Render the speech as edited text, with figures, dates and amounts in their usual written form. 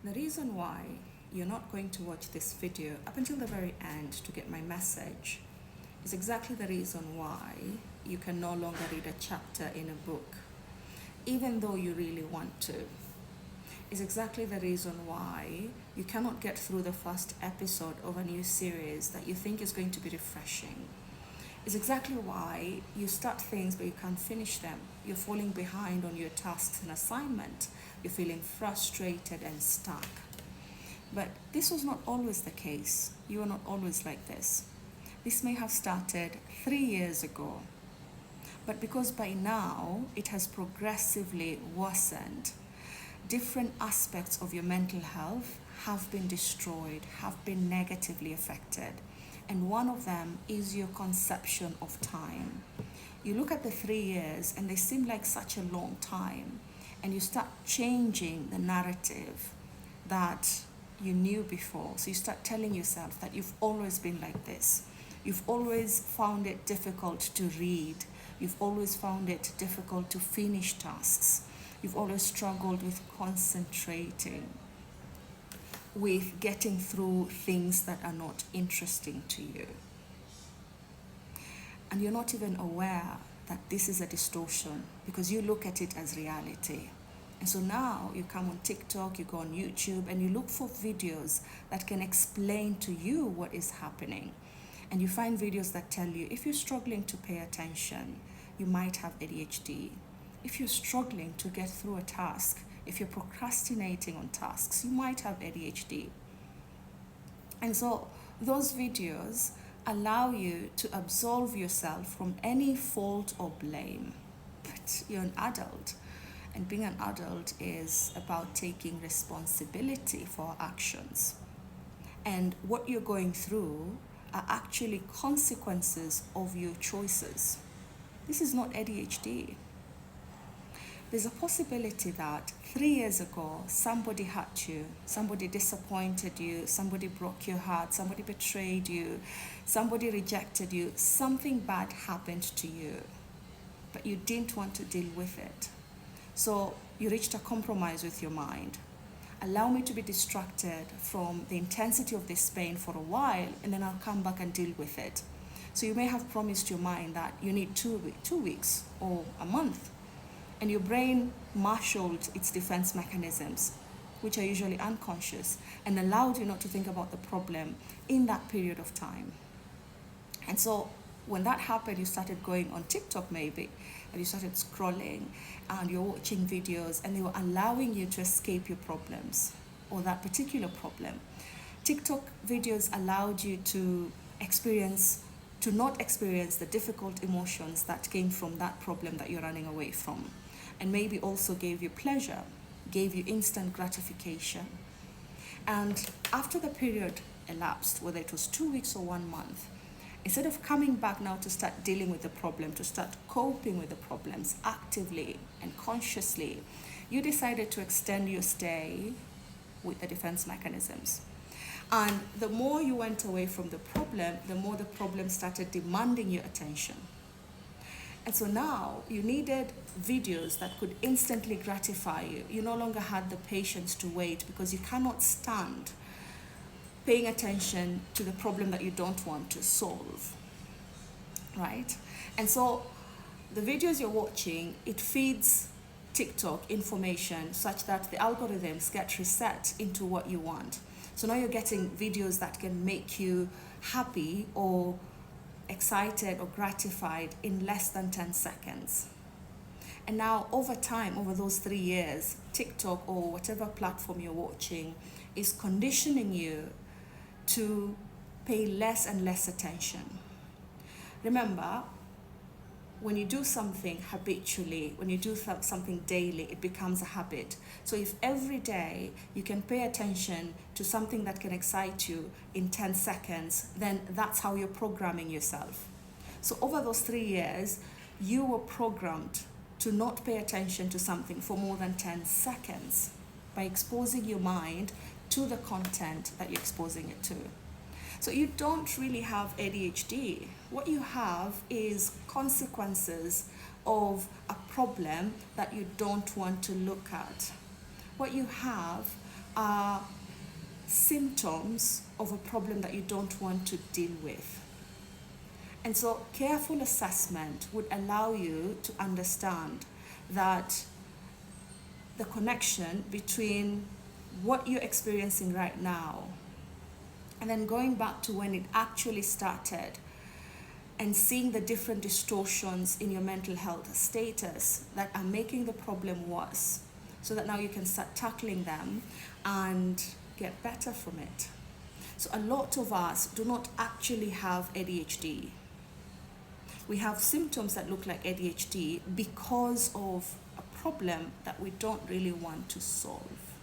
The reason why you're not going to watch this video up until the very end to get my message is exactly the reason why you can no longer read a chapter in a book, even though you really want to. Is exactly the reason why you cannot get through the first episode of a new series that you think is going to be refreshing. Is exactly why you start things but you can't finish them. You're falling behind on your tasks and assignment. You're feeling frustrated and stuck. But this was not always the case. You are not always like this. This may have started 3 years ago. But because by now it has progressively worsened, different aspects of your mental health have been destroyed, have been negatively affected. And one of them is your conception of time. You look at the 3 years and they seem like such a long time, and you start changing the narrative that you knew before. So you start telling yourself that you've always been like this. You've always found it difficult to read. You've always found it difficult to finish tasks. You've always struggled with concentrating, with getting through things that are not interesting to you. And you're not even aware that this is a distortion because you look at it as reality. And so now you come on TikTok, you go on YouTube, and you look for videos that can explain to you what is happening. And you find videos that tell you if you're struggling to pay attention, you might have ADHD. If you're struggling to get through a task, if you're procrastinating on tasks, you might have ADHD. And so those videos allow you to absolve yourself from any fault or blame. But you're an adult, and being an adult is about taking responsibility for our actions. And what you're going through are actually consequences of your choices. This is not ADHD. There's a possibility that 3 years ago, somebody hurt you, somebody disappointed you, somebody broke your heart, somebody betrayed you, somebody rejected you, something bad happened to you, but you didn't want to deal with it. So you reached a compromise with your mind. Allow me to be distracted from the intensity of this pain for a while, and then I'll come back and deal with it. So you may have promised your mind that you need 2 weeks or a month, and your brain marshaled its defense mechanisms, which are usually unconscious, and allowed you not to think about the problem in that period of time. And so when that happened, you started going on TikTok maybe, and you started scrolling, and you're watching videos, and they were allowing you to escape your problems or that particular problem. TikTok videos allowed you to not experience the difficult emotions that came from that problem that you're running away from. And maybe also gave you pleasure, gave you instant gratification. And after the period elapsed, whether it was 2 weeks or 1 month, instead of coming back now to start dealing with the problem, to start coping with the problems actively and consciously, you decided to extend your stay with the defense mechanisms. And the more you went away from the problem, the more the problem started demanding your attention. And so now you needed videos that could instantly gratify you. You no longer had the patience to wait because you cannot stand paying attention to the problem that you don't want to solve, right? And so the videos you're watching, it feeds TikTok information such that the algorithms get reset into what you want. So now you're getting videos that can make you happy or excited or gratified in less than 10 seconds. And now over time, over those 3 years, TikTok or whatever platform you're watching is conditioning you to pay less and less attention. Remember, when you do something habitually, when you do something daily, it becomes a habit. So if every day you can pay attention to something that can excite you in 10 seconds, then that's how you're programming yourself. So over those 3 years, you were programmed to not pay attention to something for more than 10 seconds by exposing your mind to the content that you're exposing it to. So you don't really have ADHD. What you have is consequences of a problem that you don't want to look at. What you have are symptoms of a problem that you don't want to deal with. And so careful assessment would allow you to understand that the connection between what you're experiencing right now and then going back to when it actually started and seeing the different distortions in your mental health status that are making the problem worse, so that now you can start tackling them and get better from it. So a lot of us do not actually have ADHD. We have symptoms that look like ADHD because of a problem that we don't really want to solve.